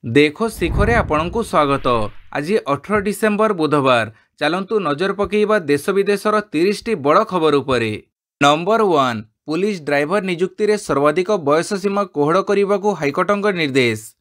देखो शिखरे आपणकु स्वागत। आज 18 डिसेम्बर बुधवार। चलंतु नजर पकेइबा देश विदेशर 30 टी बड़ खबर उपरे। नंबर 1 पुलिस ड्राइवर नियुक्ति रे सर्वाधिक बयस सीमा कोहड़ करने हाइकोर्टक निर्देश।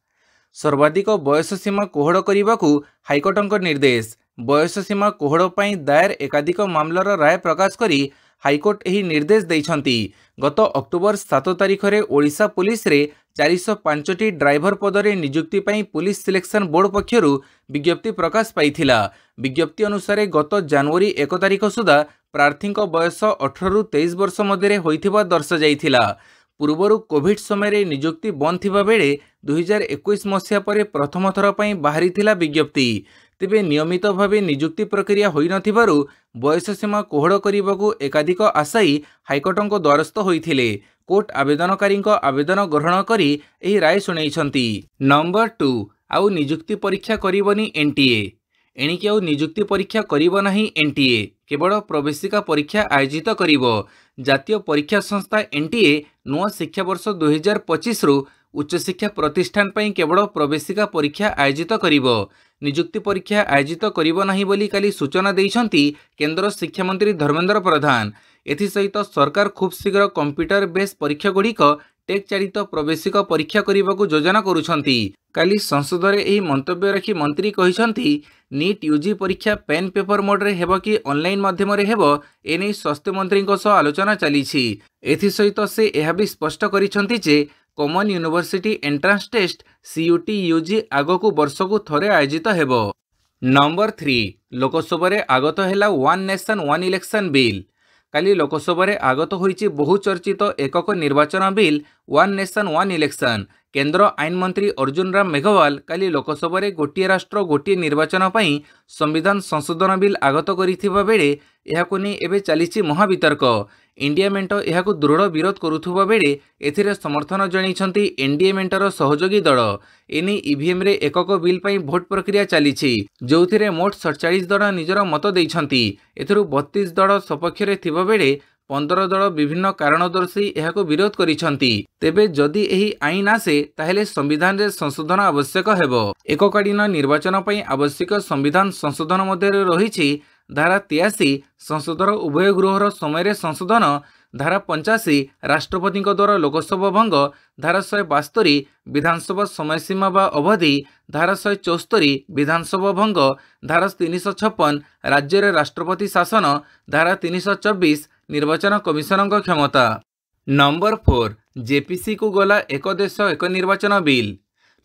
सर्वाधिक बयस सीमा कोहड़ करने हाइकोर्टक निर्देश। बयस सीमा कोहड़ पर दायर एकाधिक मामलार राय प्रकाश करी हाइकोर्ट यह निर्देश देइछंती। गत अक्टोबर 7 तारिख में ओडिशा पुलिस रे 405 टी ड्राइवर पदरे नियुक्ति पई पुलिस सिलेक्शन बोर्ड पक्षरु विज्ञप्ति प्रकाश पाइथिला। विज्ञप्ति अनुसार गत जनवरी 1 तारिख सुधा प्रार्थी बयस 18 रु 23 वर्ष मध्य होइथिबा दर्शा जाइथिला। पूर्वर कोविड समय नियुक्ति बंद थिबा बेले 2021 मसीहा पर प्रथम थर पई बाहरी थिला विज्ञप्ति। तेबे नियमित भाव नियुक्ति प्रक्रिया होई नथिबारु बयस सीमा कोहड़ करने एकाधिक आशायी हाइकोर्टक द्वारस्थ होइथिले। कोर्ट आवेदनकारी आवेदन ग्रहण करी एही राय सुनाइछंती। नंबर 2 आउ नियुक्ति परीक्षा करिवनी एनटीए। एणिकी आउ नियुक्ति परीक्षा करिव नाही एनटीए, केवल प्रवेशिका परीक्षा आयोजित करिवो। जातीय परीक्षा संस्था एनटीए नुआ शिक्षा वर्ष 2025 रु उच्च शिक्षा प्रतिष्ठान पई केवल प्रवेशिका परीक्षा आयोजित करिवो। नियुक्ति परीक्षा आयोजित करिवो नाही बोली काली सूचना देइछंती केंद्र शिक्षा मंत्री धर्मेंद्र प्रधान। एथिसहित सरकार खूब शीघ्र कंप्यूटर बेस परीक्षा गुड़िक टेक चालित प्रवेशिका परीक्षा करने को योजना करुछंती। काली संसद में यही मंतव्य रखी मंत्री कहिछंती नीट यूजी परीक्षा पेन पेपर मोड रे हेबो कि ऑनलाइन माध्यम रे हेबो एने स्वास्थ्य मंत्री सह आलोचना चलीछि। एथिसहित से यह भी स्पष्ट करिछंती जे common university entrance test CUET UG आगकू वर्षकू थरे आयोजित हेबो। नंबर 3 लोकसभा रे आगत हैला one nation one election bill. काली लोकसभा रे आगत होईछि बहुचर्चित एकक निर्वाचन bill one nation one election. केंद्र आईन मंत्री अर्जुन राम मेघवाल काली लोकसभा रे गोटिए राष्ट्र गोटिए निर्वाचन पई संविधान संशोधन बिल आगत करिथिबा बेले एहाकु नै एबे चलीछि महावितर्क। इंडिया मेंट एहाकु दृढ़ विरोध करुथुबा बेले एथिरे समर्थन जणाइछंती एनडीए मेंटर सहयोगी दल। एने ईवीएम रे एकक बिल पई भोट प्रक्रिया चलीछि, जोथिरे मोट 47 दल निजर मत देइछंती। एथरु 32 दल सपक्ष रे थिबा बेले 15 दल विभिन्न कारण दर्शाई एहाकु विरोध करिछंती। तेबे जदि एही आईन आसे ताहेले संविधान रे संशोधन आवश्यक हेबो। एककालीन निर्वाचन पई आवश्यक संविधान संशोधन मध्ये रहिछि धारा 83 संसदर उभय गृहर समय संशोधन, धारा 85 राष्ट्रपति द्वारा लोकसभा भंग, धारा 172 विधानसभा समयसीमा बा अवधि, धारा 174 विधानसभा भंग, धारा 356 राज्य रे राष्ट्रपति शासन, धारा 324 निर्वाचन कमिशन क्षमता। नंबर 4 जेपीसी को गला एक देश एक निर्वाचन बिल।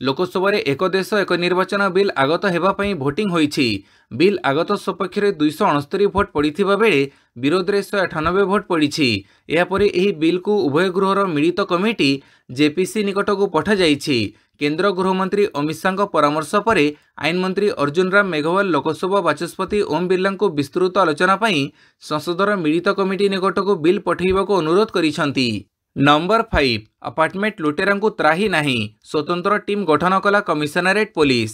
लोकसभा रे एक देश एक निर्वाचन बिल आगत हेबा पई भोटिंग होईछि। बिल आगत सपक्ष रे 269 भोट पड़िथिबा बेले विरोध रे 198 भोट पड़िछि। एहा परे एही बिल को उभय गृहर मिलित कमिटी जेपीसी निकट को पठा जाइछि। केंद्र गृहमंत्री अमित शाह परामर्श परे आईन मंत्री अर्जुन राम मेघवाल लोकसभा बाचस्पति ओम बिरला को विस्तृत आलोचना पई संसदर मिलित कमिटी निकट को बिल पठेइबा को अनुरोध करिसंती। नंबर 5 अपार्टमेंट लुटेरा को त्राही नहीं, स्वतंत्र टीम गठन कला कमिशनरेट पुलिस।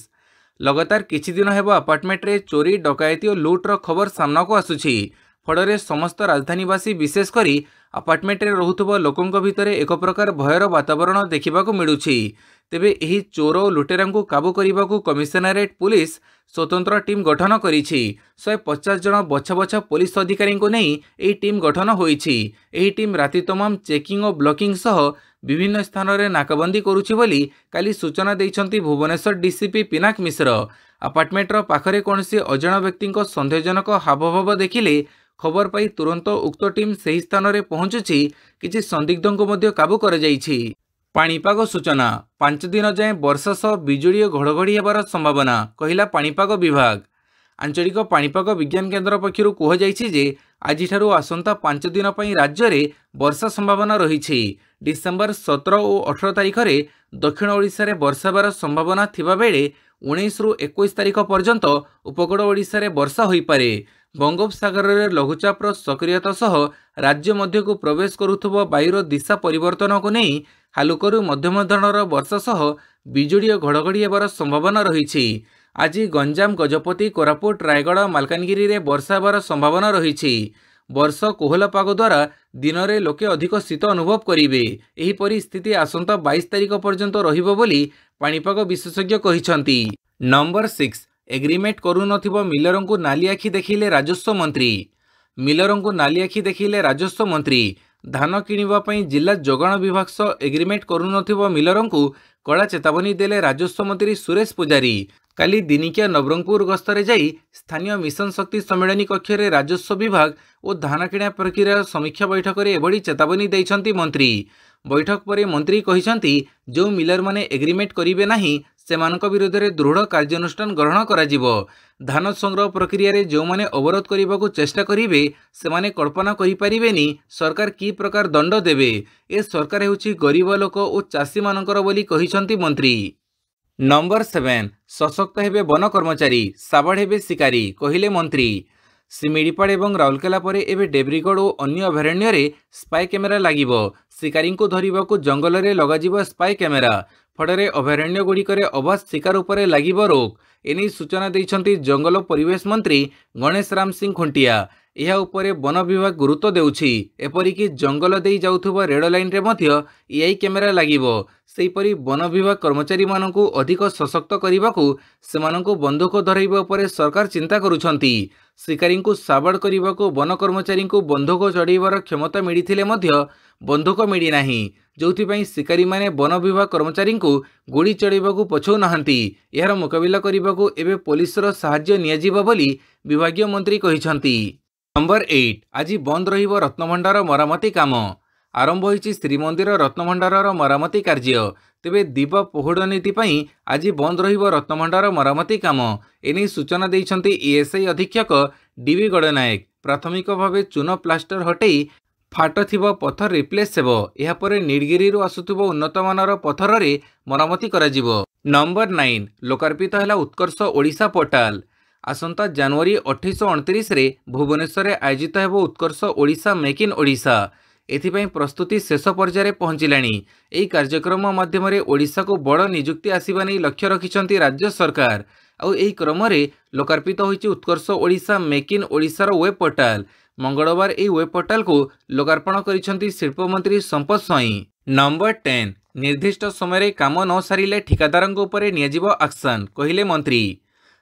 लगातार किछि दिन हेबा अपार्टमेंट रे चोरी डकायती और लुट्र खबर सामना को आसुछि। फଳରେ समस्त राजधानीवासी विशेष करी अपार्टमेंट रे रहुथबा लोकंक भितरे एक प्रकार भयर वातावरण देखिबाकू मिलुछि। तेबे एही चोर और लुटेरांकू काबू करिबाकू कमिशनरेट पुलिस स्वतंत्र टीम गठन करिछि। 150 जन बछा बछा पुलिस अधिकारी को नहीं एही टीम गठन होईछि। एही टीम राति तमाम चेकिंग और ब्लॉकिंग सह विभिन्न स्थान रे नाकाबंदी करुछि बोली काली सूचना दैछंती भुवनेश्वर डीसीपी पिनाक मिश्र। अपार्टमेंट रो पाखरे कोनसी अजण व्यक्ति संदेहजनक हावभाव देखिले खबर पाई तुरंत उक्त टीम सही स्थान रे पहुंचुछि। किछि संदिग्धों को मध्य काबू कर जाइछि। पाणीपाग सूचना 5 दिन जाए वर्षा सह बिजुली और घड़घड़ी हेबार संभावना, कहिला पाणीपाग विभाग। आंचलिक पाणीपाग विज्ञान केन्द्र पक्षरु कहुଯାଇଛି जे आजिठारु आसंता 5 दिन पई राज्य रे वर्षा संभावना रहिछि। डिसेम्बर 17 और 18 तारिख रे दक्षिण ओडिशा रे वर्षा हेबार संभावना थिबा बेले 19 रु 21 तारिख पर्यंत उपकूल ओडिशा रे वर्षा होई पारे। बंगोपसागर रे लघुचापर सक्रियता सह राज्य मध्य को प्रवेश करुथबो वायुर दिशा परिवर्तन को नहीं हालुकरू मध्यम धरणर वर्षा सह बिजुली और घड़घड़ी हेबार संभावना रहिछि। आज गंजाम, गजपति, कोरापुट, रायगढ़, मालकानगिरी रे वर्षा हेबार संभावना रहिछि। वर्ष कोहला पाग द्वारा दिन में लोके अधिक शीत अनुभव करेंगे। एहीपरि स्थिति आसंता 22 तारिख पर्यंत रहिबो बोली पाणीपाग विशेषज्ञ कहिसंती। नंबर 6 एग्रीमेंट करूनथिबो मिलरंकु नाली आखि देखिले राजस्व मंत्री। मिलरंकु नाली आखि देखिले राजस्व मंत्री। धान किणवा पई जिला जोगाण विभाग सह एग्रीमेंट करूनथिबो मिलरंकु कड़ा चेतावनी देले राजस्व मंत्री सुरेश पुजारी। काली दिनिकिया नवरंगपुर गस्तरे जाई स्थानीय मिशन शक्ति सम्मेलन कक्ष रे राजस्व विभाग और धान किणा प्रक्रिया समीक्षा बैठक में एभली चेतावनी दैछंती मंत्री। बैठक पर मंत्री कहिसंती जो मिलर माने एग्रीमेंट करिवे नाही सेमानक विरोध में दृढ़ कार्यानुष्ठान ग्रहण कराजिवो। धान संग्रह प्रक्रिया रे जो माने अवरोध करने चेष्टा करिवे सेमाने कल्पना करि परिबेनी सरकार की प्रकार दंड देवे। ए सरकार हेउची गरीब लोक और चाषी मानकर बोली कहिसंती मंत्री। नंबर 7 सशक्त हेबे वन कर्मचारी साबड़ हेबे शिकारी कहिले मंत्री। सिमिड़ीपाड़ और राउरकेला पर एवं डेब्रीगढ़ और अन्य अभयारण्य रे स्पाई कैमेरा लागिबो। शिकारी को धरिबाकू जंगल में लगाजिबो स्पाई कैमेरा। फଳରେ अभयारण्य गुड़िकरे अबाध शिकार उपरे लागिबो रोक। एनी सूचना दैछंती जंगल और परिवेश मंत्री गणेश राम सिंह खुंटिया। यह उपरे वन विभाग गुरुत्व देउछि। एपरिकी जंगल देई जाउथुबो रेड लाइन रे मध्य एआई कैमेरा लागिबो। सेहीपरि वन विभाग कर्मचारी मानकू अधिक सशक्त करबाकू सेमानकू बंदूक धराइबा उपरे सरकार चिंता करुछंती। शिकारी को साबाड़ करबाकू वन कर्मचारी को बंदूक चढ़ाइबार क्षमता मिलिथिले मध्य बंदूक मिली नाही, जोथिपाई शिकारी माने वन विभाग कर्मचारी को गोली चढ़ाइबाकू पछौ नाहंती। यार मुकाबिला करबाकू एबे पुलिसर सहाय्य नियाजिबा बोली विभागीय मंत्री कहिसंती। नंबर 8 आज बंद रहिबो रत्नभंडार मरामती काम। आरंभ होइछि श्रीमंदिर रत्नभंडार मरामती कार्य। तेबे दीप पोहड़ नीति पई आज बंद रहिबो रत्नभंडार मरामती काम। एनी सूचना दैछंती ईएसआई अधीक्षक डीवी गड़नायक। प्राथमिक भावे चून प्लास्टर हटई फाट थिबो पथर रिप्लेस हेबो। एहा परे नीलगिरी आसुथिबो उन्नत मानर पथर रे मरामती कराजिबो। नंबर 9 लोकार्पित हैला उत्कर्ष ओडिशा पोर्टाल। आसंता जनवरी 2829 रे भुवनेश्वर रे आयोजित हेबो उत्कर्ष ओडिशा मेक इन ओडिशा। एथिपाई प्रस्तुति शेष पर्यायर पहुंचलानी। एही कार्यक्रम माध्यम रे ओडिशा को बड़ नियुक्ति आसीबा नै लक्ष्य रखिछंती राज्य सरकार। आउ एही क्रम रे लोकार्पित होइछि उत्कर्ष ओडिशा मेक इन ओडिशार वेब पोर्टाल। मंगलवार एही वेब पोर्टाल को लोकार्पण करिछंती शिल्प मंत्री संपत स्वाई। नंबर 10 निर्दिष्ट समय रे काम न सारिले ठिकादारंक उपरे नियाजिबो एक्शन कहिले मंत्री।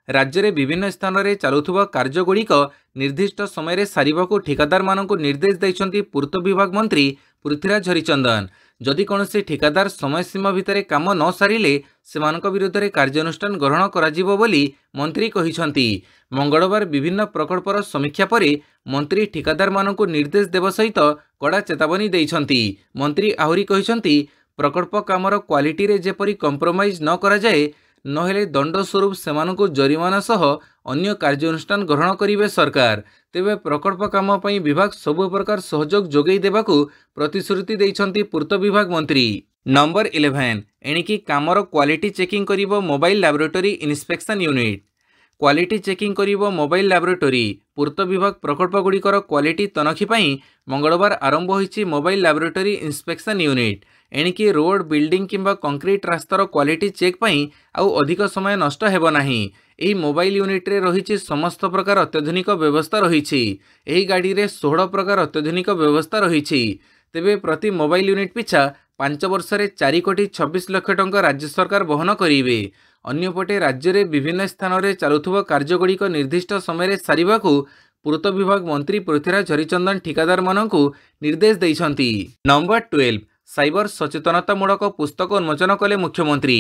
राज्य में विभिन्न स्थान में चलुवा कार्यगुड़िक निर्दिष्ट समय सारिबाकू ठिकादार मानकू निर्देश दैछंती पूर्त विभाग मंत्री पृथ्वीराज हरिचंदन। जदि कौनसी ठिकादार समय सीमा भितर काम न सारिले सेमानक विरोध में कार्यानुष्ठान ग्रहण कराजिबो बोली मंत्री कहिसंती। मंगलवार विभिन्न प्रकल्पर समीक्षा पर मंत्री ठिकादार मानकू निर्देश देवा सहित कड़ा चेतावनी दैछंती। मंत्री आहुरी कहिसंती प्रकल्प कामर क्वालिटी रे जेपरी कंप्रोमाइज न करा जाए नहेले दंड स्वरूप सेमानकू जरिमाना सह अन्य कार्यानुष्ठान ग्रहण करिवे सरकार। तेबे प्रकल्प काम पई विभाग सबु प्रकार सहयोग जोगई देबाकू प्रतिश्रुति दैछंती पूर्त विभाग मंत्री। नंबर 11 एणिकी कामर क्वालिटी चेकिंग करिवो mobile laboratory inspection unit. Quality checking करिवो मोबाइल लैबोरेटरी। पूर्त विभाग प्रकल्प गुड़िकर क्वालिटी तनखी पई मंगलवार आरंभ होइछि मोबाइल लैबोरेटरी इन्स्पेक्शन यूनिट। एणिकी रोड बिल्डिंग किंबा कंक्रीट रास्तार क्वालिटी चेक पई आउ अधिक समय नष्ट हेबो नाही। एही मोबाइल यूनिट रे रहिछि समस्त प्रकार अत्याधुनिक व्यवस्था रहिछि। एही गाड़ी रे 16 प्रकार अत्याधुनिक व्यवस्था रहिछि। तेबे प्रति मोबाइल यूनिट पिछा 5 वर्ष रे 4 कोटी 26 लाख टंका राज्य सरकार वहन करिवे। अन्यपटे राज्य रे विभिन्न स्थान रे चालुथुवा कार्यगुड़िक निर्दिष्ट समय रे सारिबाकू पूर्त विभाग मंत्री पृथ्वीराज हरिचंदन ठिकादार मानकू निर्देश दैछंती। नंबर 12 साइबर सचेतनतामूलक पुस्तक उन्मोचन कले मुख्यमंत्री।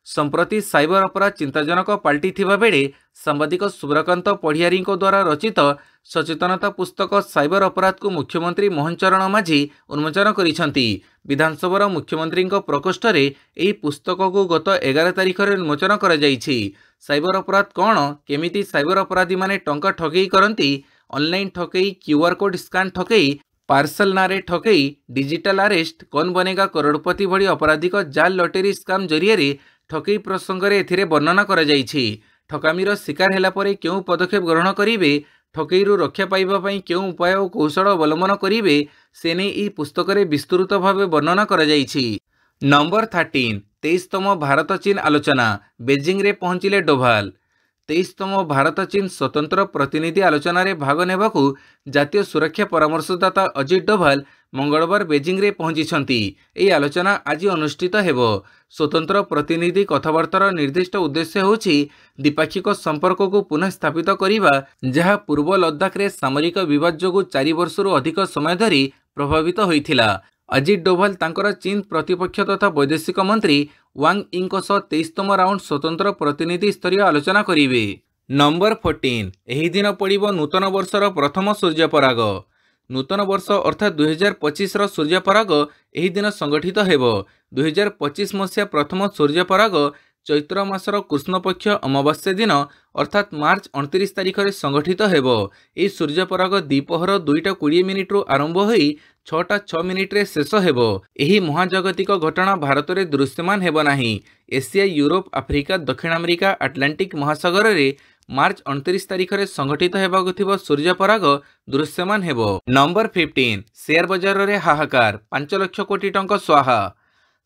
संप्रति साइबर अपराध चिंताजनक पाल्टी थिबा बेले सांबादिक सुब्रकांत पढ़ियारी द्वारा रचित सचेतनता पुस्तक साइबर अपराध को मुख्यमंत्री मोहन चरण माझी उन्मोचन करिसंती। विधानसभा मुख्यमंत्री प्रकोष्ठ रे एही पुस्तक को गत 11 तारिख रे उन्मोचन करा जायछि। साइबर अपराध कौन, केमिति साइबर अपराधी माने टंका ठगेई करंती, ऑनलाइन ठगेई, क्यूआर कोड स्कान ठगेई, पार्सल नारे ठगेई, डिजिटल अरेस्ट, कौन बनेगा करोड़पति भली आपराधिक जाल लॉटरी स्काम जरिए ठगेई प्रसंग में एथिरे वर्णना करा जायछि। ठकामीर शिकार हेला परे केउं पदक्षेप ग्रहण करिवे, ठगेईरु रक्षा पाइबा पई केउं उपाय और कौशल अवलंबन करिवे से नै ई पुस्तक रे विस्तृत भावे वर्णना करा जायछि। नंबर 13 23तम भारत चीन आलोचना। बेजिंग रे पहुंचिले डोभाल। 23तम भारत चीन स्वतंत्र प्रतिनिधि आलोचन में भाग नेबाकू जातीय सुरक्षा परामर्शदाता अजित डोभाल मंगलवार बेजिंग रे पहुंची। यह आलोचना आज अनुष्ठित हेब। स्वतंत्र प्रतिनिधि कथबार्तार निर्दिष्ट उद्देश्य होछि द्विपाक्षिक संपर्क को पुनः स्थापित करने, जहाँ पूर्व लद्दाख रे सामरिक विवाद जोगु 4 वर्षरू अधिक समय धरी प्रभावित होइथिला। अजित डोभाल तांकर चीन प्रतिपक्ष तथा वैदेशिक मंत्री वांग यी 23तम राउंड स्वतंत्र प्रतिनिधि स्तरीय आलोचना करेंगे। नंबर 14 एही दिन पड़िबो नूतन वर्षर प्रथम सूर्यपराग। नूतन वर्ष अर्थात 2025 सूर्यपराग एही दिन संगठित हेब। 2025 मसीहा प्रथम सूर्यपराग चैत्र मासर कृष्णपक्ष अमावास्या दिन अर्थात मार्च 29 तारिख में संगठित हेब। यह सूर्यपराग द्विपहर 2:20 आरंभ हो 6:06 शेष हेब। यही महाजागतिक घटना भारत में दृश्यमान हेब नाही। एशिया, यूरोप, आफ्रिका, दक्षिण अमेरिका, आटलांटिक महासागर में मार्च 29 तारिख में संगठित हेबाकु थिबो सूर्यपराग दृश्यमान हेब। नंबर 15 शेयर बजार रे हाहाकार, 5 लाख कोटी टंका स्वाहा।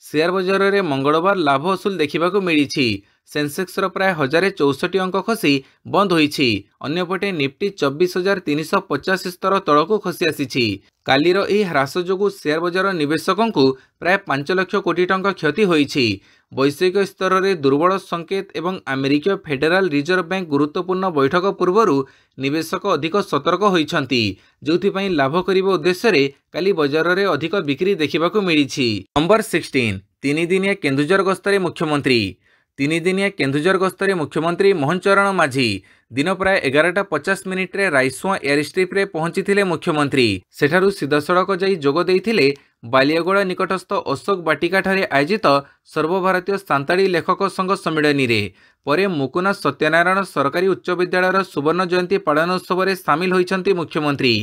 शेयर बजार में मंगलवार लाभ वसूल देखा मिली। सेंसेक्स प्राय 1064 अंक खसी बंद होईछि। अन्यपटे निफ्टी 24,350 स्तर तलक खसी आसी। कालीर यह ह्रास जोगु शेयर बजार निवेशकों को प्राय 5 लाख कोटी टंका क्षति होईछि। वैश्विक स्तर में दुर्बल संकेत एवं अमेरिकीय फेडराल रिजर्व बैंक गुरुत्वपूर्ण बैठक पूर्व निवेशक अधिक सतर्क होइछंती, जोथिपई लाभ करिबो उद्देश्य रे काली बजार में अधिक बिक्री देखा मिली। नंबर 16 तीन दिनिया केन्दुझर गस्तरे मुख्यमंत्री। 3 दिनिया केन्दुझर गस्तरे मुख्यमंत्री मोहन चरण माझी दिन प्राय 11:50 रे रायसुआ एयरस्ट्रिप रे पहुंची मुख्यमंत्री। सेठारु सीधासड़क जाई जोग देइथिले बालियागोड़ा निकटस्थ अशोक बाटिका ठारे आयोजित सर्वभारतीय सांताड़ी लेखक संघ सम्मिलनी रे परे मुकुना सत्यनारायण सरकारी उच्च विद्यालय सुवर्ण जयंती पालन उत्सव में सामिल होइछंती मुख्यमंत्री।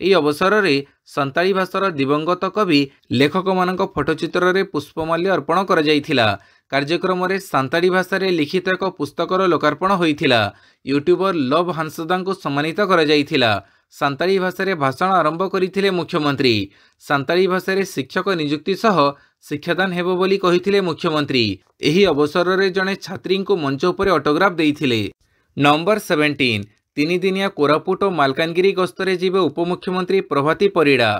यह अवसर में सांताड़ी भाषार दिवंगत कवि लेखक मानक फोटोचित्र रे पुष्पमाल्य अर्पण कर जाइथिला। कार्यक्रम में सांताड़ी भाषा रे लिखित एक पुस्तकर लोकार्पण होइथिला। यूट्यूबर लव हांसदा को सम्मानित कर जाइथिला। सांताड़ी भाषा रे भाषण आरंभ करथिले मुख्यमंत्री। सांताड़ी भाषा रे शिक्षक नियुक्ति सह शिक्षादान हेबो बोली कहिथिले मुख्यमंत्री। एही अवसर रे जने छात्री को मंच उपरे ऑटोग्राफ देइथिले। नंबर 17 तीन दिनिया कोरापुट और मालकानगिरी गस्तरे जीवे उपमुख्यमंत्री प्रभाती परिड़ा।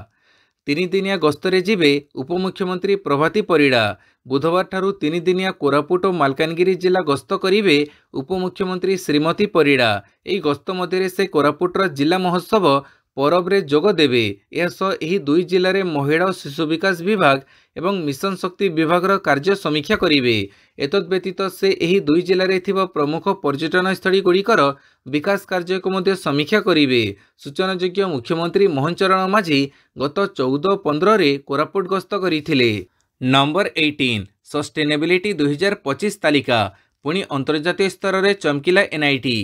3 दिनिया गस्तरे जीवे उपमुख्यमंत्री प्रभाती परिड़ा। बुधवार ठारू 3 दिनिया कोरापुट और मालकानगिरी जिला गस्त करिवे उपमुख्यमंत्री श्रीमती परिड़ा। यह गस्त मध्य से कोरापुटर जिला महोत्सव परब रे जोग देवे। यह दुई जिले में महिला और शिशु विकास विभाग एवं मिशन शक्ति विभाग कार्य समीक्षा करेंगे। एतद व्यतीत से यही दुई जिले में प्रमुख पर्यटन स्थली गुड़िकर विकास कार्य को मध्य समीक्षा करेंगे। सूचनायोग्य मुख्यमंत्री मोहन चरण माझी गत 14-15 रे कोरापुट गस्त करथिले। नंबर 18 सस्टेनेबिलिटी 2025 तालिका पुणी अंतर्जातीय स्तर में चमकिला एनआईटी।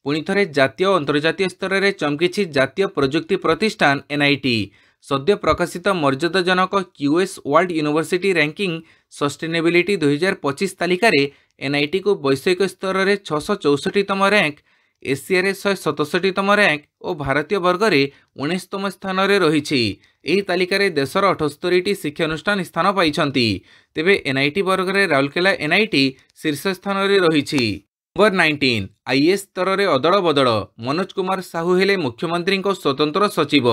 पुणी थरे जातीय अंतर्जातीय स्तर में चमकी जातीय प्रजुक्ति प्रतिष्ठान एनआईटी। सद्य प्रकाशित मर्यादाजनक QS world university ranking sustainability 2025 तालिका रे एनआईटी को वैश्विक स्तर में 664तम रैंक, एशिया रे 167तम रैंक और भारतीय वर्ग में 19तम स्थान में रही। यही तालिका रे देशर 78टी शिक्षानुष्ठान स्थान पाइछंती। तेबे एनआईटी वर्ग में राउरकेला एनआईटी शीर्ष स्थान में रही। नंबर 19 आईएएस स्तर में अदल बदल, मनोज कुमार साहू हेले मुख्यमंत्री स्वतंत्र सचिव।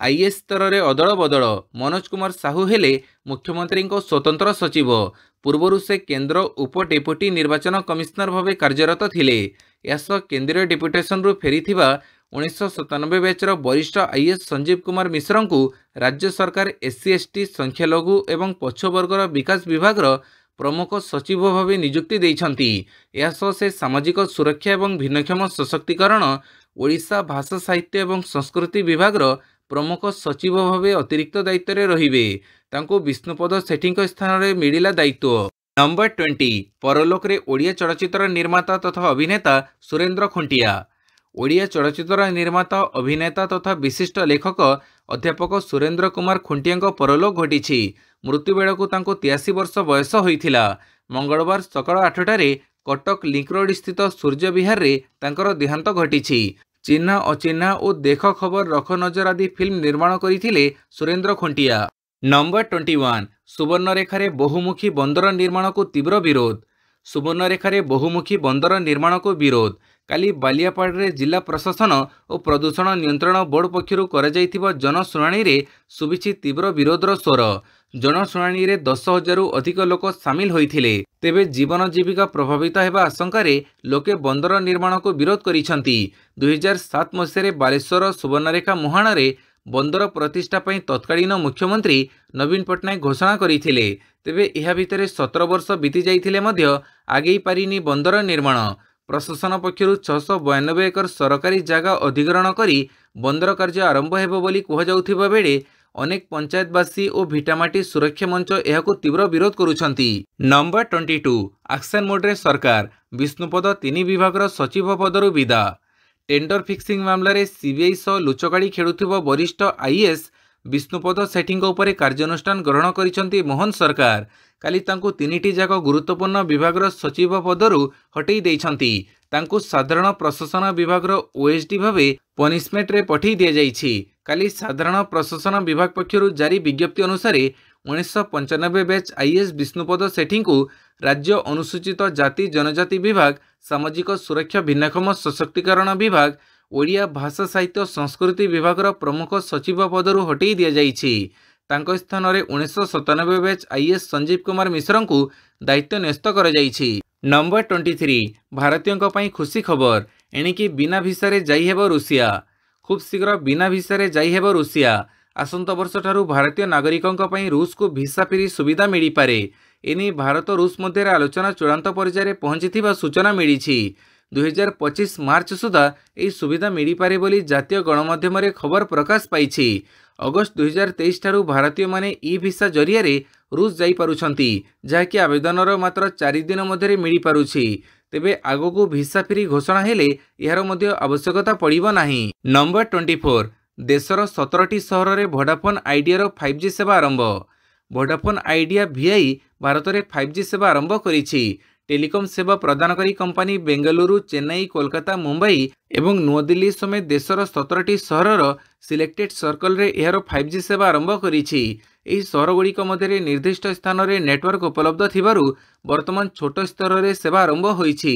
आईएएस स्तर में अदल बदल, मनोज कुमार साहू हेले मुख्यमंत्री स्वतंत्र सचिव। पूर्वर से केन्द्र उप डेपुटी निर्वाचन कमिशनर भाव कार्यरत थिले। यासह केंद्रीय डेपुटेशन रु फेरीथिबा 1997 बैचर वरिष्ठ आईएएस संजीव कुमार मिश्र को राज्य सरकार एससी एसटी संख्यालघु एवं पछवर्गर विकास विभाग प्रमुख सचिव भाव नियुक्ति देइछंती। यासह से सामाजिक सुरक्षा एवं भिन्नक्षम सशक्तिकरण, ओडिशा भाषा साहित्य एवं संस्कृति विभाग प्रमुख सचिव भाव अतिरिक्त दायित्व में रहिबे। तांको विष्णुपद सेठी स्थान में मिलिला दायित्व। नंबर 20 परलोक रे ओडिया चलचित्र निर्माता तथा अभिनेता सुरेंद्र खुंटिया। ओडिया चलचित्र निर्माता, अभिनेता तथा विशिष्ट लेखक अध्यापक सुरेंद्र कुमार खुंटिया परलोक घटी। मृत्यु बेलू 83 वर्ष बयस होइथिला। मंगलवार सकाळ 8टारे कटक लिंक रोड स्थित सूर्य विहार रे तांकर देहांत घटी। चिन्हा अचिन्हा और देख खबर रख नजर आदि फिल्म निर्माण करथिले सुरेंद्र खुंटिया। नंबर 21 सुवर्णरेखा रे बहुमुखी बंदर निर्माण को तीव्र विरोध। सुवर्णरेखारे बहुमुखी बंदर निर्माण को विरोध। काली बालियापाड़े जिला प्रशासन और प्रदूषण नियंत्रण बोर्ड पक्षरु कराଯାଇଥିବା जनशुणाणी रे सुबिछि तीव्र विरोधर स्वर। जनशुणाणी रे 10,000 अधिक लोक सामिल होइथिले। तेबे जीवन जीविका प्रभावित हेबा आशंका रे लोके बंदर निर्माण को विरोध करिसंती। 2007 मसीह बालेश्वर सुवर्णरेखा मुहाण रे बंदर प्रतिष्ठा पई तत्कालीन मुख्यमंत्री नवीन पट्टनायक घोषणा करथिले। तेबे एहा भितरे 17 वर्ष बीती जाइथिले मध्य आगेई पारिनी बंदर निर्माण। प्रशासन पक्षरु 692 एकर सरकारी जागा अधिग्रहण करी बंदर कार्य आरंभ हेबो बोली कुहाଯାଉଥିବା बेले अनेक पंचायतवासी और भिटामाटी सुरक्षा मंच एहाको तीव्र विरोध करुछंती। नंबर 22 एक्शन मोड्रे सरकार विष्णुपद 3 विभागर सचिव पदरु विदा। टेंडर फिक्सिंग मामला रे सीबीआई सह लुचकाड़ी खेलुथिबा वरिष्ठ आईएएस विष्णुपद सेठीଙ୍କ ଉପରେ କାର୍ଯ୍ୟାନୁଷ୍ଠାନ ଗ୍ରହଣ କରିଛନ୍ତି ମୋହନ ସରକାର। କାଲି ତାଙ୍କୁ 3ଟି ଯାକ ଗୁରୁତ୍ୱପୂର୍ଣ୍ଣ ବିଭାଗର ସଚିବ ପଦରୁ ହଟେଇ ଦେଇଛନ୍ତି। ତାଙ୍କୁ ସାଧାରଣ ପ୍ରଶାସନ ବିଭାଗର ଓଏସଡି ଭାବେ ପନିଶମେଣ୍ଟରେ ପଠାଇ ଦିଆଯାଇଛି। କାଲି ସାଧାରଣ ପ୍ରଶାସନ ବିଭାଗ ପକ୍ଷରୁ ଜାରି ବିଜ୍ଞପ୍ତି ଅନୁସାରେ 1995 ବ୍ୟାଚ୍ ଆଇଏଏସ୍ ବିଷ୍ଣୁପଦ ସେଠୀଙ୍କୁ राज्य अनुसूचित जाति जनजाति विभाग, सामाजिक सुरक्षा भिन्नक्षम सशक्तिकरण विभाग, ओडिया भाषा साहित्य संस्कृति विभागर प्रमुख सचिव पदरु हटई दिया जाइछि। तांको स्थान रे 1997 बैच आईएएस संजीव कुमार मिश्र को दायित्व न्यस्त कर जाइछि। नंबर 23 भारतीयों पई खुशी खबर एणिकी बिना भिसारे जाई हेबो रुसिया। खूब शीघ्र बिना भिसारे जाई हेबो रुसिया। आसंत वर्ष ठारू भारतीय नागरिकों पई रूस को भिसा फ्री सुविधा मिली पारे। एनी भारत रूस मध्य आलोचना चूड़ांत पर्यायर पहुंची सूचना मिली। 2025 मार्च सुधा यह सुविधा मिली पारे बोली जातीय गणमाध्यम खबर प्रकाश पाई। अगस्त 2023 ठारू भारतीय माने ई भिसा जरिया रूस जाई पारुछंती, जहाँकि आवेदनर मात्र 4 दिन मध्य मिली पारुछि। तेबे आगको भिसा फ्री घोषणा हेले यार मध्य आवश्यकता पड़िबो नाही। नंबर 24 देशर 17टी सहर में वोडाफोन आइडिया 5G सेवा आरंभ। वोडाफोन आइडिया VI भारत में 5G सेवा आरंभ करिछि। टेलीकॉम सेवा प्रदानकारी कंपनी बेंगलुरु, चेन्नई, कोलकाता, मुंबई एवं नुआदिल्ली समेत देशर 17टी सहरर सिलेक्टेड सर्कल रे यार 5G सेवा आरंभ करिछि। एही सहरगुड़िक मध्य निर्दिष्ट स्थान में नेटवर्क उपलब्ध थिबारु वर्तमान छोट स्तर में सेवा आरंभ होइछि।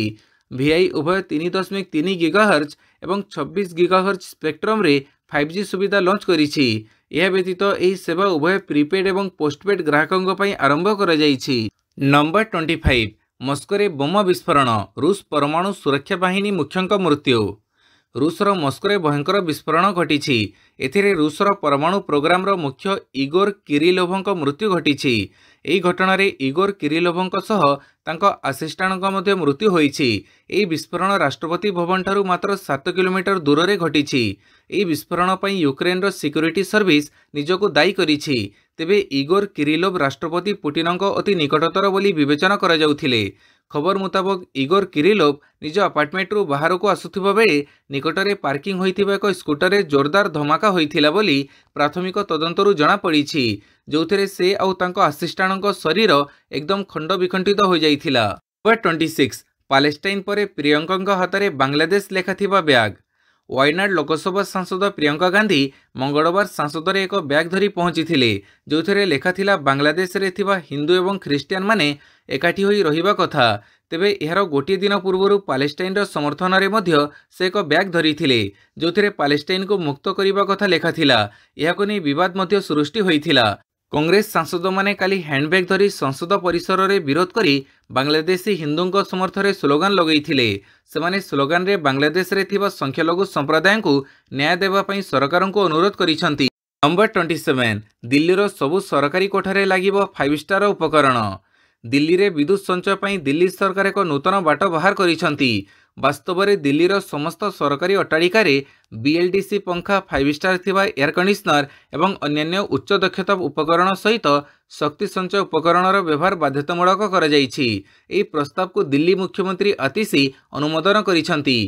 VI उभय 3.3 गीगाहर्ट्ज एवं 26 गीगाहर्ट्ज स्पेक्ट्रम रे 5G सुविधा लॉन्च करिछि। यह व्यतीत यह सेवा उभय प्रीपेड एवं पोस्टपेड ग्राहकों पर आरंभ कर जाइछि। नंबर 25 मस्को बोमा विस्फोरण रूस परमाणु सुरक्षा बाहिनी मुख्यଙ୍କ मृत्यु। रूसर मस्को भयंकर विस्फोरण घटी। एथिरे रूसर परमाणु प्रोग्राम मुख्य इगोर किरिलोभଙ୍କ मृत्यु घटी। यही घटना इगोर किरिलोभଙ୍କ सह तांको आसिस्टांटଙ୍କ मध्य मृत्यु होइछि। एही विस्फोरण राष्ट्रपति भवन ठारू मात्र 7 किलोमीटर दूर में घटी। यह विस्फोरण पर यूक्रेन सिक्योरिटी सर्विस निजको दायी करिछि। तेबे इगोर किरिलोव राष्ट्रपति पुटिनଙ୍କ अति निकटतर बोली विवेचना करा जाउथिले। खबर मुताबक इगोर किरिलोव निज अपार्टमेंट रु बाहर को आसुथिबा बेले निकटरे पार्किंग होइथिबा एक स्कूटर जोरदार धमाका होइथिला बोली प्राथमिक तदंतरु जना पड़िछि, जोथिरे से आउ तांको आसिस्टांटଙ୍କ शरीर एकदम खंड विखंडित हो जाइथिला। नंबर 26 पालेस्टाइन परे प्रियंका हाथ में बांग्लादेश लेखाथिबा बैग। वायनाड लोकसभा सांसद प्रियंका गांधी मंगलवार सांसद एक बैग धरी पहुंची थे, जो थे लेखा बांग्लादेश रे थिबा हिंदू एवं ख्रीस्टियान माने एकाठी होई रहिबा कथा। तेबे यार गोटे दिन पूर्व पालेस्टाइन समर्थन रे मध्य से एक बैग धरी थिले, जो थे पालेस्टाइन को मुक्त करने कथा लेखाथिला। याको नै विवाद मध्य सृष्टि होइथिला। कांग्रेस सांसद माने काली हैंडबैग धरी संसद परिसर रे विरोध करी बांग्लादेशी हिंदुंक समर्थन स्लोगान लगैथिले। सेमाने स्लोगान रे बांग्लादेश रे थिबा संख्यालघु संप्रदाय को न्याय देबा पई सरकार को अनुरोध करिसंती। नंबर 27 दिल्लीर सबु सरकारी कोठारे लागिबो 5 स्टार उपकरण। दिल्ली रे विद्युत संचय पई दिल्ली सरकार एक नूतन बाट बाहर करिसंती। वास्तव में दिल्लीर समस्त सरकारी अट्टालिकार BLDC पंखा 5 स्टार थिबा एयर कंडीशनर एवं अन्यान्य उच्च दक्षता उपकरण सहित शक्ति संचय उपकरणर व्यवहार बाध्यतामूलक कर जाइछि। एही प्रस्ताव को दिल्ली मुख्यमंत्री आतिशी अनुमोदन करिसंती।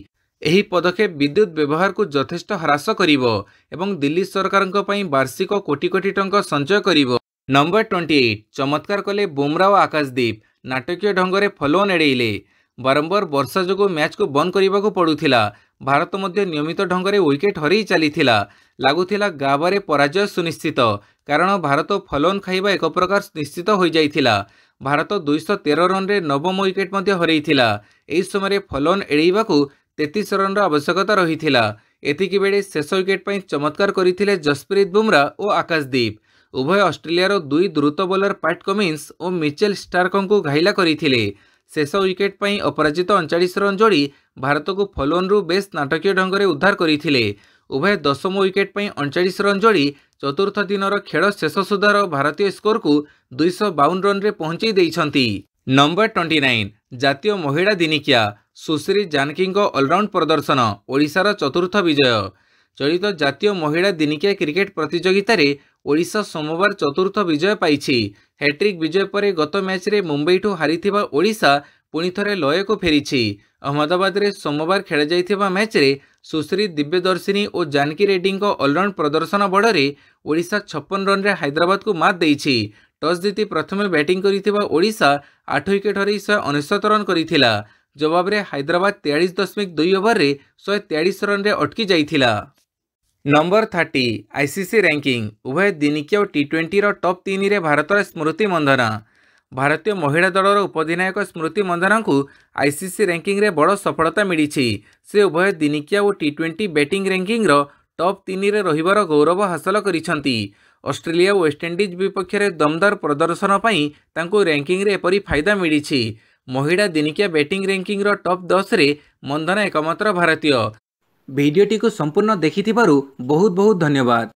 एही पदक्षेप विद्युत व्यवहार को यथेष्ट ह्रास करिवो एवं दिल्ली सरकारक पई वार्षिक कोटी कोटी टंका संचय करिवो। नंबर 28 चमत्कार कले बुमरा और आकाशदीप नाटकीय ढंग फॉलोअन एड़ेइले। बारंबार वर्षा जो मैच को बंद करने को पड़ूला। भारत मध्य नियमित ढंग से विकेट हरई चलीथिला। लगुला गाबारे पराजय सुनिश्चित, कारण भारत फॉलोअन खाइबा एक प्रकार निश्चित हो जाइथिला। भारत 213 रन नवम विकेट हरैथिला। एही समय फलोन एड़ाइबाकू 33 रन आवश्यकता रही। एतिकी बेले शेष विकेट पर चमत्कार करथिले जसप्रीत बुमरा और आकाशदीप। उभय ऑस्ट्रेलियार दुई द्रुत बोलर पैट कमिन्स और मिचेल स्टार्क को घाइला करथिले। शेष विकेट पर अपराजित 39 रन जोड़ी भारत को फलोनरू बेस नाटकीय ढंग से उद्धार करथिले। उभय दशम विकेट पर 39 रन जोड़ी चतुर्थ दिनर खेल शेष सुधार भारतीय स्कोर को 252 रन रे पहुंचाई देइछंती। नंबर 29 जातीय महिला दिनिकिया सुश्री जानकी ऑलराउंड प्रदर्शन ओडिशार चतुर्थ विजय। चलित जातीय महिला दिनिकिया क्रिकेट प्रतियोगिता रे ओडिशा सोमवार चतुर्थ विजय पाइछि। हैट्रिक विजय पर गत मैच रे मुंबई ठू हारिथिबा ओडिशा पुणी थरे लय को फेरिछि। अहमदाबाद रे सोमवार खेल जाइथिबा मैच रे सुश्री दिव्यदर्शिनी और जानकी रेड्डी ऑलराउंड प्रदर्शन बड़े ओडिशा 56 रन रे हैदराबाद को मात देइछि। टॉस जीति प्रथमे बैटिंग करिथिबा ओडिशा 8 विकेट हरई 169 रन करिथिला। जवाब रे हैदराबाद 43.2 ओवर रे 143 रन रे अटकी जाइथिला। नंबर 30 आईसीसी रैंकिंग उभय दिनिकिया और टी20 रो टॉप 3 रे भारतर स्मृति मंधना। भारतीय महिला दलर उपधिनायक स्मृति मंधना को आईसीसी रैंकिंग रे बड़ सफलता मिली। से उभय दिनिकिया और टी20 बैटिंग रैंकिंग रो टॉप 3 रे रहिबार गौरव हासिल करिसंती। ऑस्ट्रेलिया और वेस्टइंडीज विपक्ष में दमदार प्रदर्शन पई तांको रैंकिंग रे एपरी फायदा मिली। महिला दिनिकिया बैटिंग रैंकिंग रो टॉप 10 रे मंधना एकमात्र भारतीय। वीडियोटी को संपूर्ण देखिथिबारु बहुत बहुत धन्यवाद।